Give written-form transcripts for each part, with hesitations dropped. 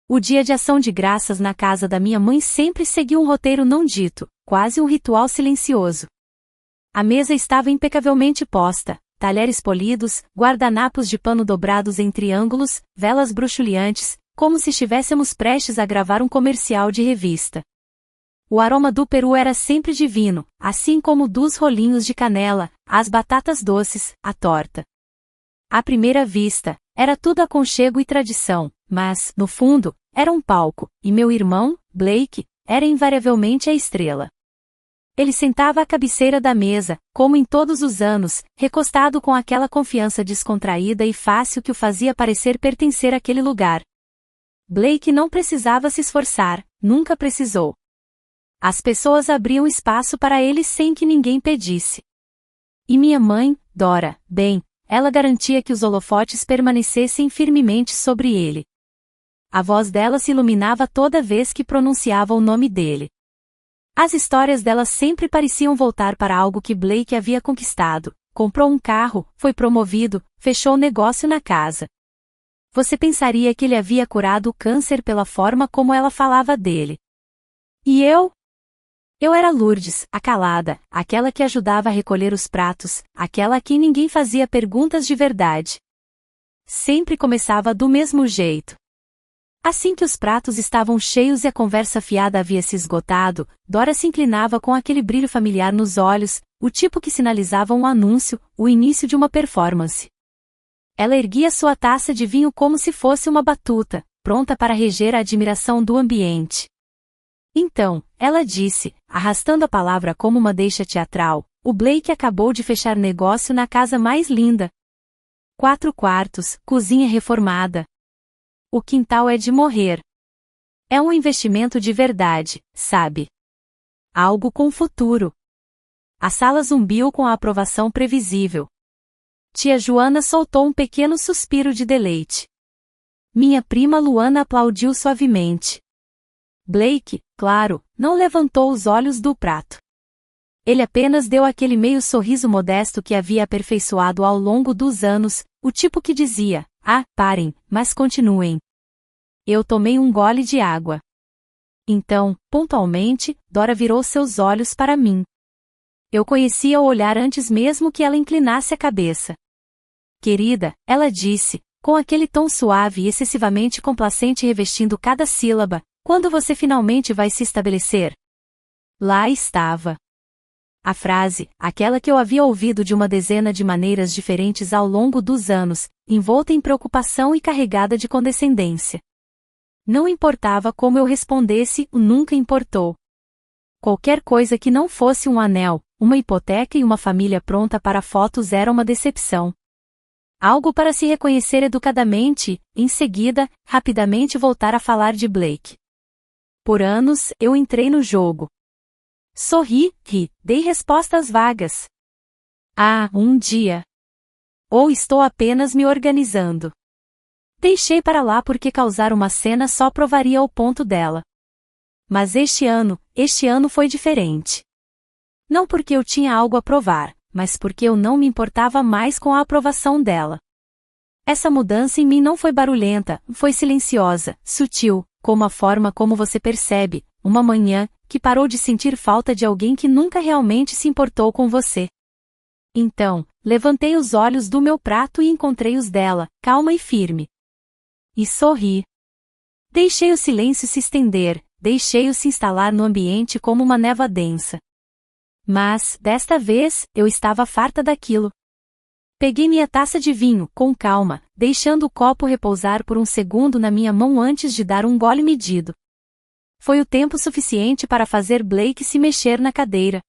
O dia de ação de graças na casa da minha mãe sempre seguiu um roteiro não dito, quase um ritual silencioso. A mesa estava impecavelmente posta, talheres polidos, guardanapos de pano dobrados em triângulos, velas bruxuleantes, como se estivéssemos prestes a gravar um comercial de revista. O aroma do peru era sempre divino, assim como o dos rolinhos de canela, as batatas doces, a torta. À primeira vista, era tudo aconchego e tradição, mas, no fundo, era um palco, e meu irmão, Blake, era invariavelmente a estrela. Ele sentava à cabeceira da mesa, como em todos os anos, recostado com aquela confiança descontraída e fácil que o fazia parecer pertencer àquele lugar. Blake não precisava se esforçar, nunca precisou. As pessoas abriam espaço para ele sem que ninguém pedisse. E minha mãe, Dora, bem, ela garantia que os holofotes permanecessem firmemente sobre ele. A voz dela se iluminava toda vez que pronunciava o nome dele. As histórias dela sempre pareciam voltar para algo que Blake havia conquistado, comprou um carro, foi promovido, fechou negócio na casa. Você pensaria que ele havia curado o câncer pela forma como ela falava dele. E eu? Eu era Lourdes, a calada, aquela que ajudava a recolher os pratos, aquela a quem ninguém fazia perguntas de verdade. Sempre começava do mesmo jeito. Assim que os pratos estavam cheios e a conversa fiada havia se esgotado, Dora se inclinava com aquele brilho familiar nos olhos, o tipo que sinalizava um anúncio, o início de uma performance. Ela erguia sua taça de vinho como se fosse uma batuta, pronta para reger a admiração do ambiente. Então, ela disse, arrastando a palavra como uma deixa teatral, o Blake acabou de fechar negócio na casa mais linda. 4 quartos, cozinha reformada. O quintal é de morrer. É um investimento de verdade, sabe? Algo com futuro. A sala zumbiu com a aprovação previsível. Tia Joana soltou um pequeno suspiro de deleite. Minha prima Luana aplaudiu suavemente. Blake, claro, não levantou os olhos do prato. Ele apenas deu aquele meio sorriso modesto que havia aperfeiçoado ao longo dos anos, o tipo que dizia, parem, mas continuem. Eu tomei um gole de água. Então, pontualmente, Dora virou seus olhos para mim. Eu conhecia o olhar antes mesmo que ela inclinasse a cabeça. Querida, ela disse, com aquele tom suave e excessivamente complacente revestindo cada sílaba, quando você finalmente vai se estabelecer? Lá estava. A frase, aquela que eu havia ouvido de uma dezena de maneiras diferentes ao longo dos anos, envolta em preocupação e carregada de condescendência. Não importava como eu respondesse, nunca importou. Qualquer coisa que não fosse um anel, uma hipoteca e uma família pronta para fotos era uma decepção. Algo para se reconhecer educadamente, em seguida, rapidamente voltar a falar de Blake. Por anos, eu entrei no jogo. Sorri, dei respostas vagas. Um dia. Ou estou apenas me organizando. Deixei para lá porque causar uma cena só provaria o ponto dela. Mas este ano foi diferente. Não porque eu tinha algo a provar, mas porque eu não me importava mais com a aprovação dela. Essa mudança em mim não foi barulhenta, foi silenciosa, sutil, como a forma como você percebe, uma manhã, que parou de sentir falta de alguém que nunca realmente se importou com você. Então, levantei os olhos do meu prato e encontrei os dela, calma e firme. E sorri. Deixei o silêncio se estender, deixei-o se instalar no ambiente como uma névoa densa. Mas, desta vez, eu estava farta daquilo. Peguei minha taça de vinho, com calma, deixando o copo repousar por um segundo na minha mão antes de dar um gole medido. Foi o tempo suficiente para fazer Blake se mexer na cadeira.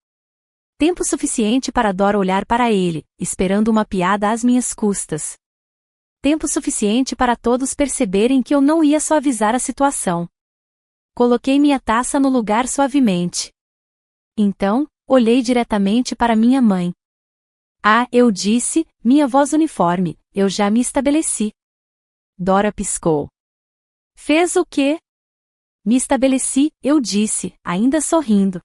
Tempo suficiente para Dora olhar para ele, esperando uma piada às minhas custas. Tempo suficiente para todos perceberem que eu não ia suavizar a situação. Coloquei minha taça no lugar suavemente. Então, olhei diretamente para minha mãe. Eu disse, minha voz uniforme, eu já me estabeleci. Dora piscou. Fez o quê? Me estabeleci, eu disse, ainda sorrindo.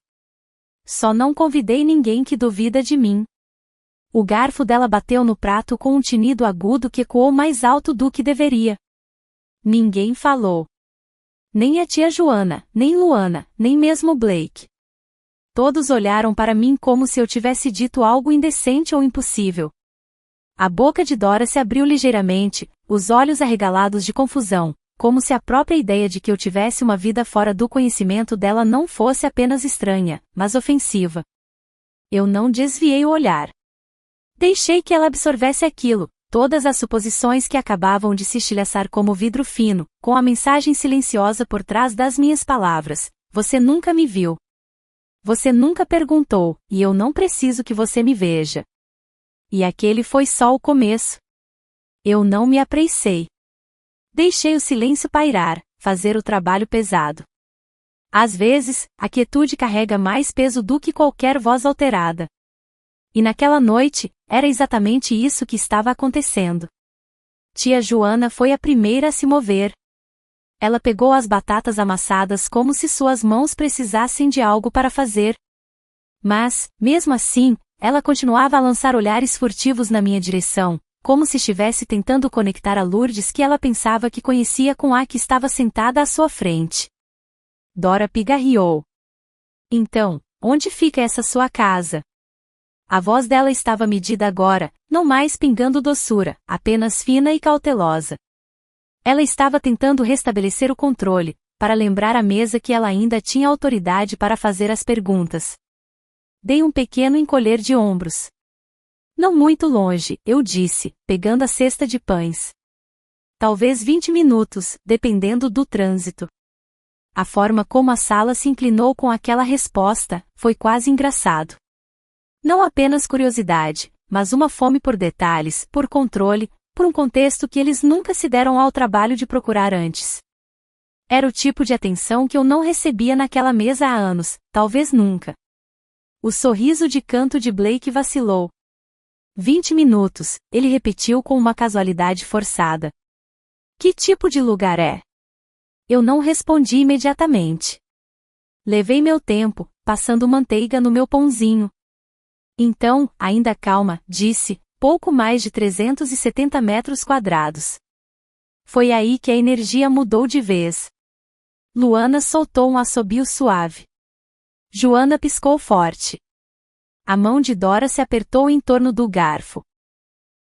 Só não convidei ninguém que duvida de mim. O garfo dela bateu no prato com um tinido agudo que ecoou mais alto do que deveria. Ninguém falou. Nem a tia Joana, nem Luana, nem mesmo Blake. Todos olharam para mim como se eu tivesse dito algo indecente ou impossível. A boca de Dora se abriu ligeiramente, os olhos arregalados de confusão, como se a própria ideia de que eu tivesse uma vida fora do conhecimento dela não fosse apenas estranha, mas ofensiva. Eu não desviei o olhar. Deixei que ela absorvesse aquilo, todas as suposições que acabavam de se estilhaçar como vidro fino, com a mensagem silenciosa por trás das minhas palavras: você nunca me viu. Você nunca perguntou, e eu não preciso que você me veja. E aquele foi só o começo. Eu não me apressei. Deixei o silêncio pairar, fazer o trabalho pesado. Às vezes, a quietude carrega mais peso do que qualquer voz alterada. E naquela noite, era exatamente isso que estava acontecendo. Tia Joana foi a primeira a se mover. Ela pegou as batatas amassadas como se suas mãos precisassem de algo para fazer. Mas, mesmo assim, ela continuava a lançar olhares furtivos na minha direção, como se estivesse tentando conectar a Lourdes que ela pensava que conhecia com a que estava sentada à sua frente. Dora pigarreou. Então, onde fica essa sua casa? A voz dela estava medida agora, não mais pingando doçura, apenas fina e cautelosa. Ela estava tentando restabelecer o controle, para lembrar à mesa que ela ainda tinha autoridade para fazer as perguntas. Dei um pequeno encolher de ombros. Não muito longe, eu disse, pegando a cesta de pães. Talvez 20 minutos, dependendo do trânsito. A forma como a sala se inclinou com aquela resposta, foi quase engraçado. Não apenas curiosidade, mas uma fome por detalhes, por controle, por um contexto que eles nunca se deram ao trabalho de procurar antes. Era o tipo de atenção que eu não recebia naquela mesa há anos, talvez nunca. O sorriso de canto de Blake vacilou. 20 minutos, ele repetiu com uma casualidade forçada. Que tipo de lugar é? Eu não respondi imediatamente. Levei meu tempo, passando manteiga no meu pãozinho. Então, ainda calma, disse, pouco mais de 370 metros quadrados. Foi aí que a energia mudou de vez. Luana soltou um assobio suave. Joana piscou forte. A mão de Dora se apertou em torno do garfo.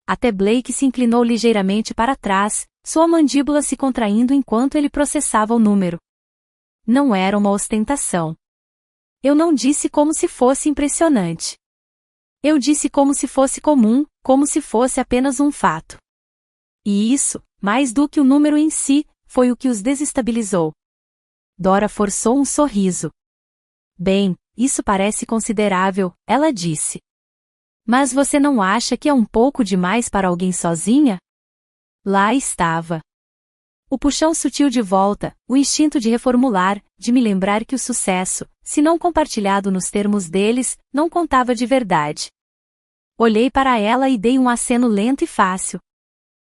Até Blake se inclinou ligeiramente para trás, sua mandíbula se contraindo enquanto ele processava o número. Não era uma ostentação. Eu não disse como se fosse impressionante. Eu disse como se fosse comum, como se fosse apenas um fato. E isso, mais do que o número em si, foi o que os desestabilizou. Dora forçou um sorriso. Bem, isso parece considerável, ela disse. Mas você não acha que é um pouco demais para alguém sozinha? Lá estava. O puxão sutil de volta, o instinto de reformular, de me lembrar que o sucesso, se não compartilhado nos termos deles, não contava de verdade. Olhei para ela e dei um aceno lento e fácil.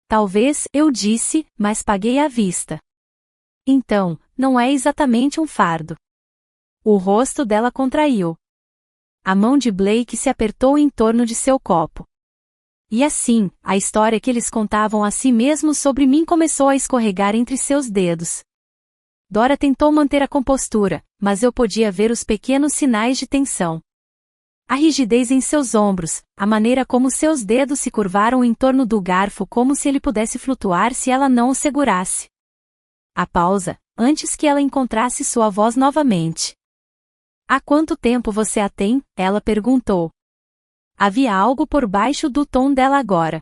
Talvez, eu disse, mas paguei à vista. Então, não é exatamente um fardo. O rosto dela contraiu. A mão de Blake se apertou em torno de seu copo. E assim, a história que eles contavam a si mesmos sobre mim começou a escorregar entre seus dedos. Dora tentou manter a compostura, mas eu podia ver os pequenos sinais de tensão. A rigidez em seus ombros, a maneira como seus dedos se curvaram em torno do garfo como se ele pudesse flutuar se ela não o segurasse. A pausa, antes que ela encontrasse sua voz novamente. Há quanto tempo você a tem? Ela perguntou. Havia algo por baixo do tom dela agora.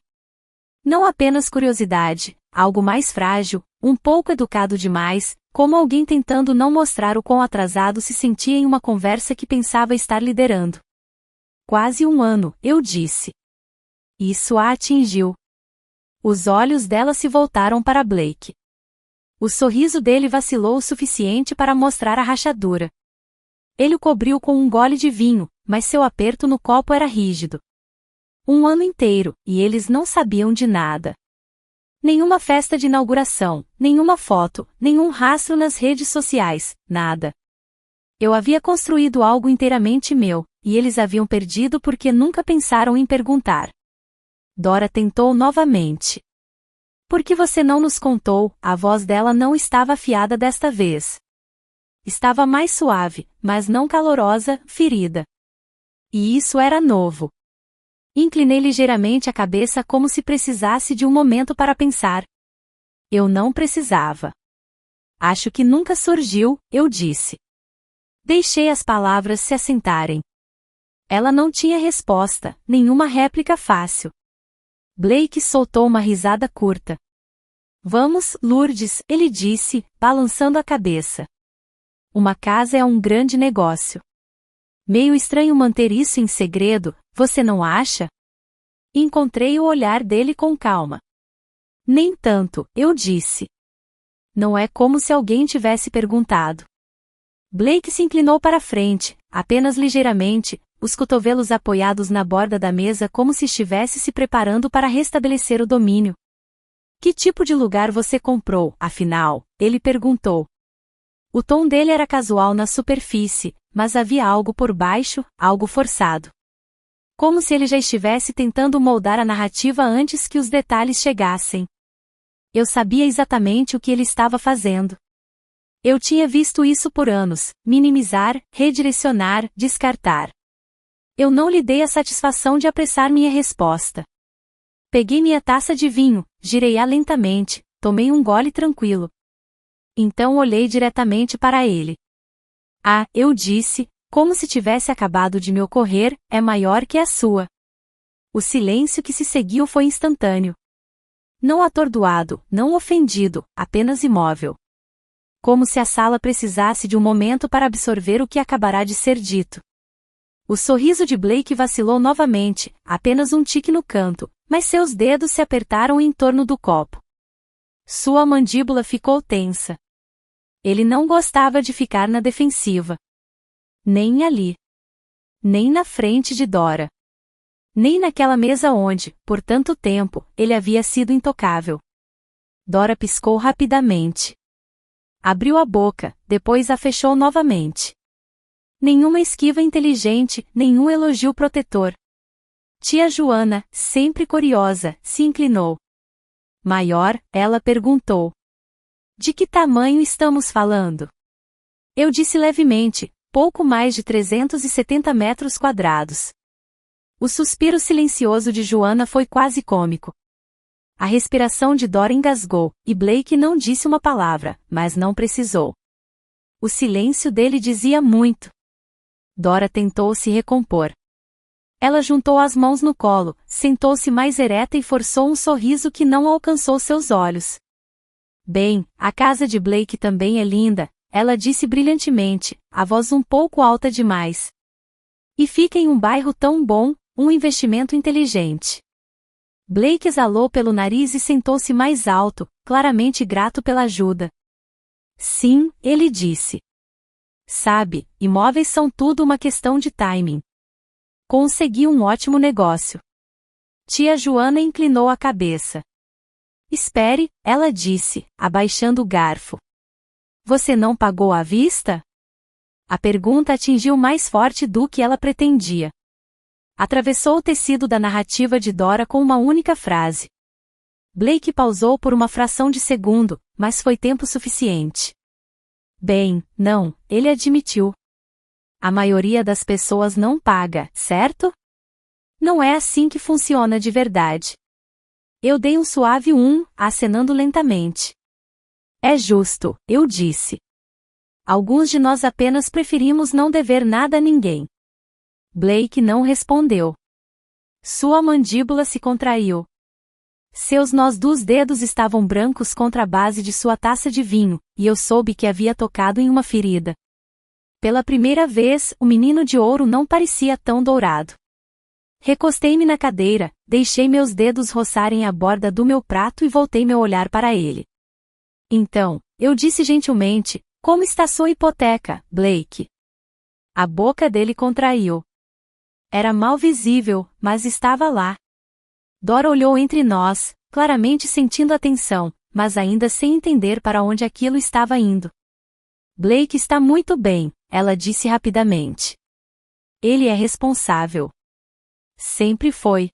Não apenas curiosidade, algo mais frágil, um pouco educado demais, como alguém tentando não mostrar o quão atrasado se sentia em uma conversa que pensava estar liderando. Quase um ano, eu disse. Isso a atingiu. Os olhos dela se voltaram para Blake. O sorriso dele vacilou o suficiente para mostrar a rachadura. Ele o cobriu com um gole de vinho, mas seu aperto no copo era rígido. Um ano inteiro, e eles não sabiam de nada. Nenhuma festa de inauguração, nenhuma foto, nenhum rastro nas redes sociais, nada. Eu havia construído algo inteiramente meu, e eles haviam perdido porque nunca pensaram em perguntar. Dora tentou novamente. Por que você não nos contou? A voz dela não estava afiada desta vez. Estava mais suave, mas não calorosa, ferida. E isso era novo. Inclinei ligeiramente a cabeça como se precisasse de um momento para pensar. Eu não precisava. Acho que nunca surgiu, eu disse. Deixei as palavras se assentarem. Ela não tinha resposta, nenhuma réplica fácil. Blake soltou uma risada curta. Vamos, Lourdes, ele disse, balançando a cabeça. Uma casa é um grande negócio. Meio estranho manter isso em segredo, você não acha? Encontrei o olhar dele com calma. Nem tanto, eu disse. Não é como se alguém tivesse perguntado. Blake se inclinou para frente, apenas ligeiramente, os cotovelos apoiados na borda da mesa como se estivesse se preparando para restabelecer o domínio. Que tipo de lugar você comprou, afinal? Ele perguntou. O tom dele era casual na superfície, mas havia algo por baixo, algo forçado. Como se ele já estivesse tentando moldar a narrativa antes que os detalhes chegassem. Eu sabia exatamente o que ele estava fazendo. Eu tinha visto isso por anos, minimizar, redirecionar, descartar. Eu não lhe dei a satisfação de apressar minha resposta. Peguei minha taça de vinho, girei-a lentamente, tomei um gole tranquilo. Então olhei diretamente para ele. Ah, eu disse, como se tivesse acabado de me ocorrer, é maior que a sua. O silêncio que se seguiu foi instantâneo. Não atordoado, não ofendido, apenas imóvel. Como se a sala precisasse de um momento para absorver o que acabará de ser dito. O sorriso de Blake vacilou novamente, apenas um tique no canto, mas seus dedos se apertaram em torno do copo. Sua mandíbula ficou tensa. Ele não gostava de ficar na defensiva. Nem ali. Nem na frente de Dora. Nem naquela mesa onde, por tanto tempo, ele havia sido intocável. Dora piscou rapidamente. Abriu a boca, depois a fechou novamente. Nenhuma esquiva inteligente, nenhum elogio protetor. Tia Joana, sempre curiosa, se inclinou. Maior, ela perguntou. De que tamanho estamos falando? Eu disse levemente, pouco mais de 370 metros quadrados. O suspiro silencioso de Joana foi quase cômico. A respiração de Dora engasgou, e Blake não disse uma palavra, mas não precisou. O silêncio dele dizia muito. Dora tentou se recompor. Ela juntou as mãos no colo, sentou-se mais ereta e forçou um sorriso que não alcançou seus olhos. Bem, a casa de Blake também é linda, ela disse brilhantemente, a voz um pouco alta demais. E fica em um bairro tão bom, um investimento inteligente. Blake exalou pelo nariz e sentou-se mais alto, claramente grato pela ajuda. Sim, ele disse. Sabe, imóveis são tudo uma questão de timing. Consegui um ótimo negócio. Tia Joana inclinou a cabeça. Espere, ela disse, abaixando o garfo. Você não pagou à vista? A pergunta atingiu mais forte do que ela pretendia. Atravessou o tecido da narrativa de Dora com uma única frase. Blake pausou por uma fração de segundo, mas foi tempo suficiente. Bem, não, ele admitiu. A maioria das pessoas não paga, certo? Não é assim que funciona de verdade. Eu dei um suave acenando lentamente. É justo, eu disse. Alguns de nós apenas preferimos não dever nada a ninguém. Blake não respondeu. Sua mandíbula se contraiu. Seus nós dos dedos estavam brancos contra a base de sua taça de vinho, e eu soube que havia tocado em uma ferida. Pela primeira vez, o menino de ouro não parecia tão dourado. Recostei-me na cadeira, deixei meus dedos roçarem a borda do meu prato e voltei meu olhar para ele. Então, eu disse gentilmente, como está sua hipoteca, Blake? A boca dele contraiu. Era mal visível, mas estava lá. Dora olhou entre nós, claramente sentindo a tensão, mas ainda sem entender para onde aquilo estava indo. Blake está muito bem, ela disse rapidamente. Ele é responsável. Sempre foi.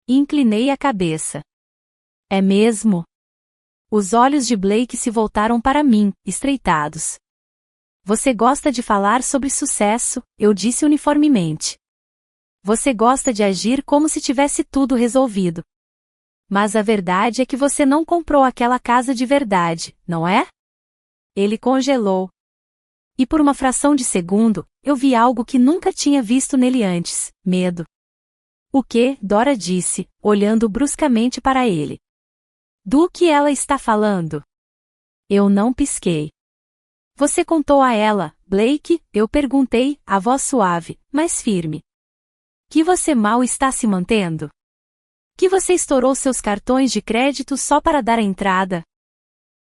Inclinei a cabeça. É mesmo? Os olhos de Blake se voltaram para mim, estreitados. Você gosta de falar sobre sucesso, eu disse uniformemente. Você gosta de agir como se tivesse tudo resolvido. Mas a verdade é que você não comprou aquela casa de verdade, não é? Ele congelou. E por uma fração de segundo, eu vi algo que nunca tinha visto nele antes: medo. O que? Dora disse, olhando bruscamente para ele. Do que ela está falando? Eu não pisquei. Você contou a ela, Blake? Eu perguntei, a voz suave, mas firme. Que você mal está se mantendo? Que você estourou seus cartões de crédito só para dar a entrada?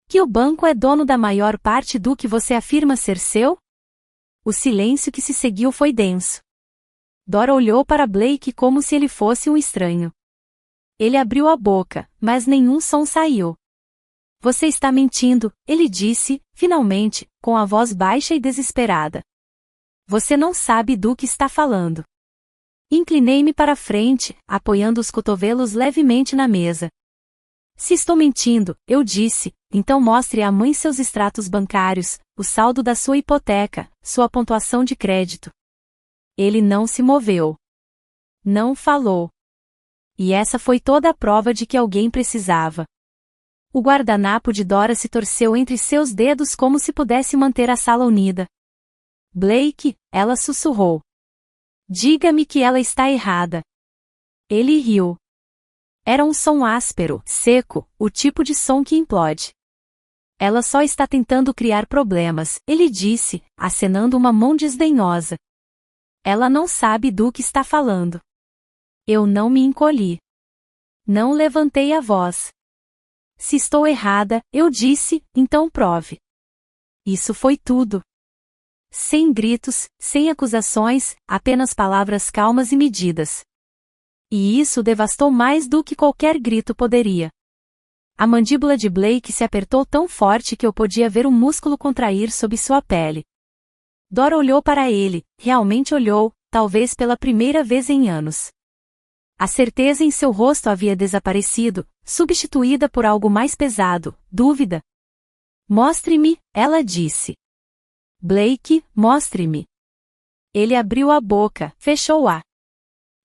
Que o banco é dono da maior parte do que você afirma ser seu? O silêncio que se seguiu foi denso. Dora olhou para Blake como se ele fosse um estranho. Ele abriu a boca, mas nenhum som saiu. Você está mentindo, ele disse, finalmente, com a voz baixa e desesperada. Você não sabe do que está falando. Inclinei-me para a frente, apoiando os cotovelos levemente na mesa. Se estou mentindo, eu disse, então mostre à mãe seus extratos bancários, o saldo da sua hipoteca, sua pontuação de crédito. Ele não se moveu. Não falou. E essa foi toda a prova de que alguém precisava. O guardanapo de Dora se torceu entre seus dedos como se pudesse manter a sala unida. Blake, ela sussurrou. Diga-me que ela está errada. Ele riu. Era um som áspero, seco, o tipo de som que implode. Ela só está tentando criar problemas, ele disse, acenando uma mão desdenhosa. Ela não sabe do que está falando. Eu não me encolhi. Não levantei a voz. Se estou errada, eu disse, então prove. Isso foi tudo. Sem gritos, sem acusações, apenas palavras calmas e medidas. E isso devastou mais do que qualquer grito poderia. A mandíbula de Blake se apertou tão forte que eu podia ver o músculo contrair sob sua pele. Dora olhou para ele, realmente olhou, talvez pela primeira vez em anos. A certeza em seu rosto havia desaparecido, substituída por algo mais pesado, dúvida. Mostre-me, ela disse. Blake, mostre-me. Ele abriu a boca, fechou-a.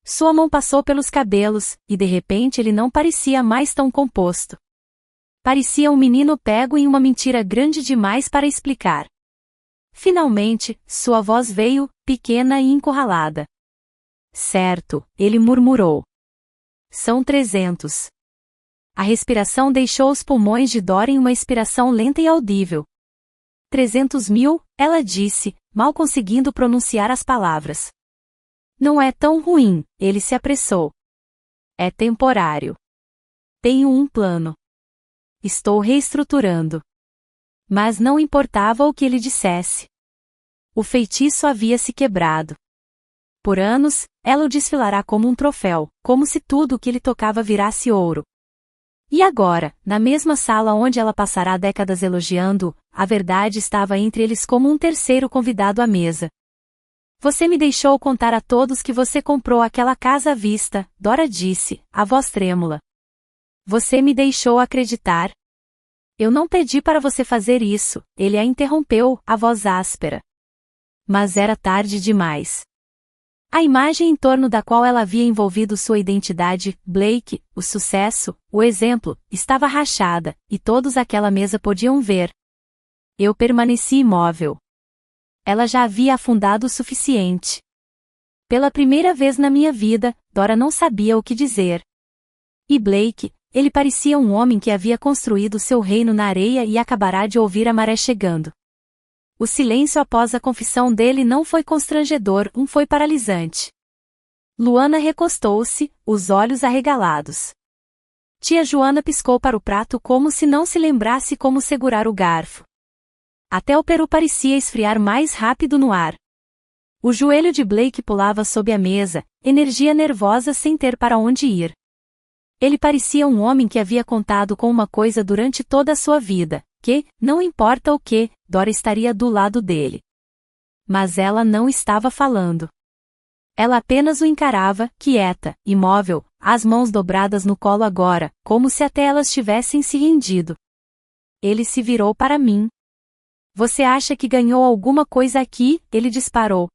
Sua mão passou pelos cabelos, e de repente ele não parecia mais tão composto. Parecia um menino pego em uma mentira grande demais para explicar. Finalmente, sua voz veio, pequena e encurralada. Certo, ele murmurou. São 300. A respiração deixou os pulmões de Dora em uma expiração lenta e audível. 300 mil, ela disse, mal conseguindo pronunciar as palavras. Não é tão ruim, ele se apressou. É temporário. Tenho um plano. Estou reestruturando. Mas não importava o que ele dissesse. O feitiço havia se quebrado. Por anos, ela o desfilará como um troféu, como se tudo o que ele tocava virasse ouro. E agora, na mesma sala onde ela passará décadas elogiando, a verdade estava entre eles como um terceiro convidado à mesa. Você me deixou contar a todos que você comprou aquela casa à vista, Dora disse, a voz trêmula. Você me deixou acreditar. Eu não pedi para você fazer isso, ele a interrompeu, a voz áspera. Mas era tarde demais. A imagem em torno da qual ela havia envolvido sua identidade, Blake, o sucesso, o exemplo, estava rachada, e todos àquela mesa podiam ver. Eu permaneci imóvel. Ela já havia afundado o suficiente. Pela primeira vez na minha vida, Dora não sabia o que dizer. E Blake, ele parecia um homem que havia construído seu reino na areia e acabará de ouvir a maré chegando. O silêncio após a confissão dele não foi constrangedor, foi paralisante. Luana recostou-se, os olhos arregalados. Tia Joana piscou para o prato como se não se lembrasse como segurar o garfo. Até o peru parecia esfriar mais rápido no ar. O joelho de Blake pulava sob a mesa, energia nervosa sem ter para onde ir. Ele parecia um homem que havia contado com uma coisa durante toda a sua vida, que, não importa o que, Dora estaria do lado dele. Mas ela não estava falando. Ela apenas o encarava, quieta, imóvel, as mãos dobradas no colo agora, como se até elas tivessem se rendido. Ele se virou para mim. Você acha que ganhou alguma coisa aqui? Ele disparou.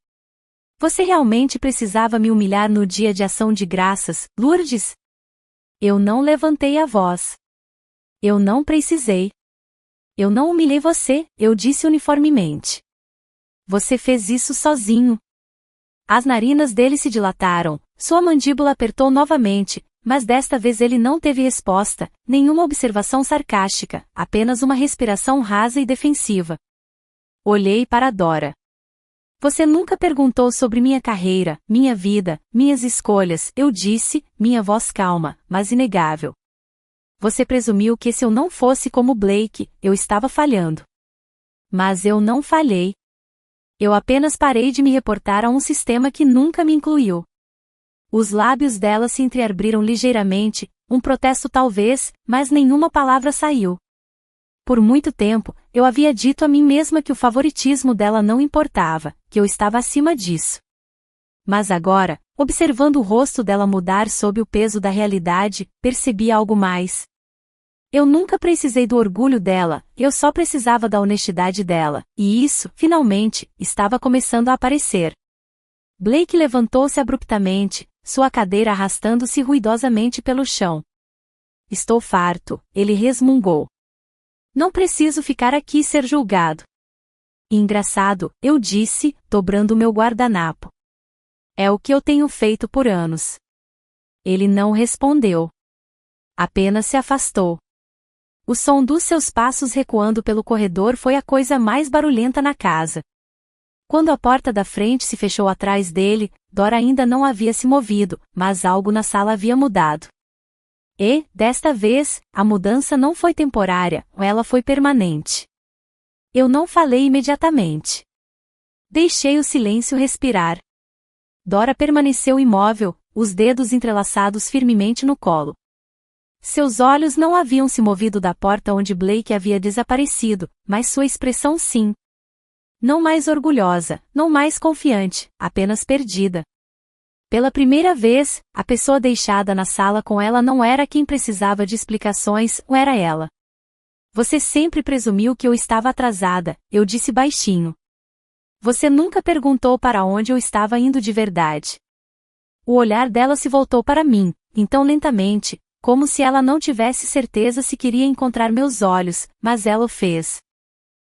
Você realmente precisava me humilhar no dia de ação de graças, Lourdes? Eu não levantei a voz. Eu não precisei. Eu não humilhei você, eu disse uniformemente. Você fez isso sozinho. As narinas dele se dilataram, sua mandíbula apertou novamente, mas desta vez ele não teve resposta, nenhuma observação sarcástica, apenas uma respiração rasa e defensiva. Olhei para Dora. Você nunca perguntou sobre minha carreira, minha vida, minhas escolhas, eu disse, minha voz calma, mas inegável. Você presumiu que se eu não fosse como Blake, eu estava falhando. Mas eu não falhei. Eu apenas parei de me reportar a um sistema que nunca me incluiu. Os lábios dela se entreabriram ligeiramente, um protesto talvez, mas nenhuma palavra saiu. Por muito tempo, eu havia dito a mim mesma que o favoritismo dela não importava, que eu estava acima disso. Mas agora, observando o rosto dela mudar sob o peso da realidade, percebi algo mais. Eu nunca precisei do orgulho dela, eu só precisava da honestidade dela, e isso, finalmente, estava começando a aparecer. Blake levantou-se abruptamente, sua cadeira arrastando-se ruidosamente pelo chão. Estou farto, ele resmungou. Não preciso ficar aqui e ser julgado. Engraçado, eu disse, dobrando meu guardanapo. É o que eu tenho feito por anos. Ele não respondeu. Apenas se afastou. O som dos seus passos recuando pelo corredor foi a coisa mais barulhenta na casa. Quando a porta da frente se fechou atrás dele, Dora ainda não havia se movido, mas algo na sala havia mudado. E, desta vez, a mudança não foi temporária, ela foi permanente. Eu não falei imediatamente. Deixei o silêncio respirar. Dora permaneceu imóvel, os dedos entrelaçados firmemente no colo. Seus olhos não haviam se movido da porta onde Blake havia desaparecido, mas sua expressão sim. Não mais orgulhosa, não mais confiante, apenas perdida. Pela primeira vez, a pessoa deixada na sala com ela não era quem precisava de explicações, era ela. Você sempre presumiu que eu estava atrasada, eu disse baixinho. Você nunca perguntou para onde eu estava indo de verdade. O olhar dela se voltou para mim, então lentamente, como se ela não tivesse certeza se queria encontrar meus olhos, mas ela o fez.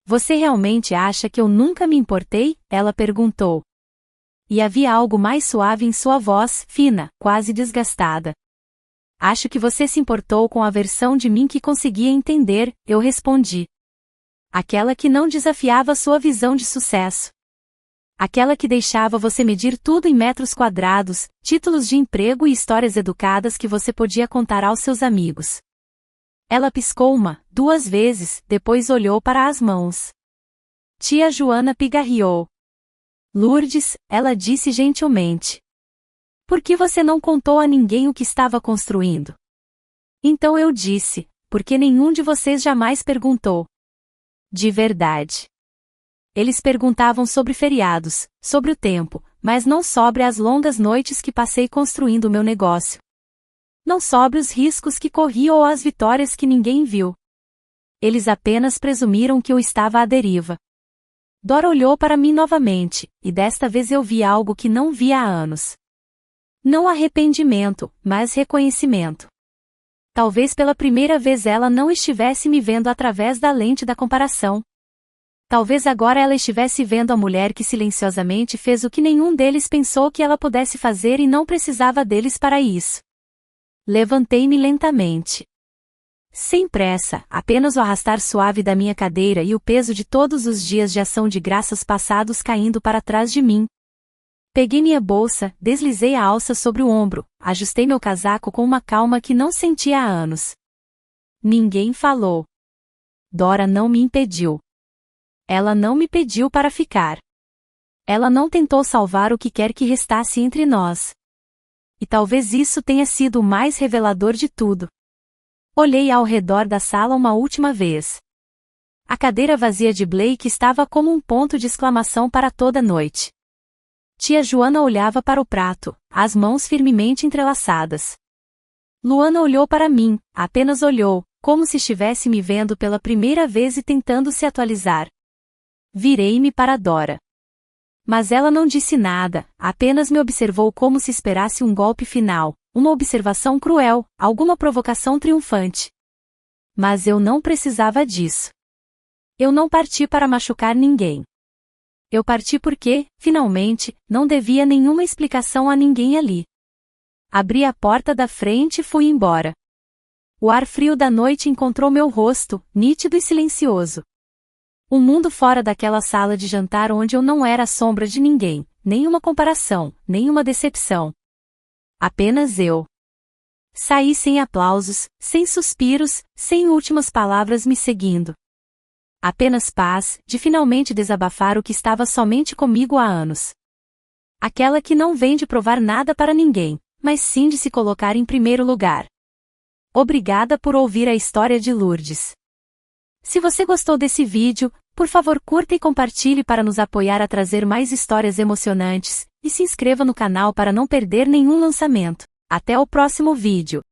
Você realmente acha que eu nunca me importei? Ela perguntou. E havia algo mais suave em sua voz, fina, quase desgastada. Acho que você se importou com a versão de mim que conseguia entender, eu respondi. Aquela que não desafiava sua visão de sucesso. Aquela que deixava você medir tudo em metros quadrados, títulos de emprego e histórias educadas que você podia contar aos seus amigos. Ela piscou duas vezes, depois olhou para as mãos. Tia Joana pigarreou. Lourdes, ela disse gentilmente. Por que você não contou a ninguém o que estava construindo? Então eu disse, porque nenhum de vocês jamais perguntou. De verdade. Eles perguntavam sobre feriados, sobre o tempo, mas não sobre as longas noites que passei construindo o meu negócio. Não sobre os riscos que corri ou as vitórias que ninguém viu. Eles apenas presumiram que eu estava à deriva. Dora olhou para mim novamente, e desta vez eu vi algo que não via há anos. Não arrependimento, mas reconhecimento. Talvez pela primeira vez ela não estivesse me vendo através da lente da comparação. Talvez agora ela estivesse vendo a mulher que silenciosamente fez o que nenhum deles pensou que ela pudesse fazer e não precisava deles para isso. Levantei-me lentamente. Sem pressa, apenas o arrastar suave da minha cadeira e o peso de todos os dias de ação de graças passados caindo para trás de mim. Peguei minha bolsa, deslizei a alça sobre o ombro, ajustei meu casaco com uma calma que não sentia há anos. Ninguém falou. Dora não me impediu. Ela não me pediu para ficar. Ela não tentou salvar o que quer que restasse entre nós. E talvez isso tenha sido o mais revelador de tudo. Olhei ao redor da sala uma última vez. A cadeira vazia de Blake estava como um ponto de exclamação para toda a noite. Tia Joana olhava para o prato, as mãos firmemente entrelaçadas. Luana olhou para mim, apenas olhou, como se estivesse me vendo pela primeira vez e tentando se atualizar. Virei-me para Dora. Mas ela não disse nada, apenas me observou como se esperasse um golpe final, uma observação cruel, alguma provocação triunfante. Mas eu não precisava disso. Eu não parti para machucar ninguém. Eu parti porque, finalmente, não devia nenhuma explicação a ninguém ali. Abri a porta da frente e fui embora. O ar frio da noite encontrou meu rosto, nítido e silencioso. Um mundo fora daquela sala de jantar onde eu não era a sombra de ninguém, nenhuma comparação, nenhuma decepção. Apenas eu. Saí sem aplausos, sem suspiros, sem últimas palavras me seguindo. Apenas paz, de finalmente desabafar o que estava somente comigo há anos. Aquela que não vem de provar nada para ninguém, mas sim de se colocar em primeiro lugar. Obrigada por ouvir a história de Lourdes. Se você gostou desse vídeo, por favor curta e compartilhe para nos apoiar a trazer mais histórias emocionantes, e se inscreva no canal para não perder nenhum lançamento. Até o próximo vídeo.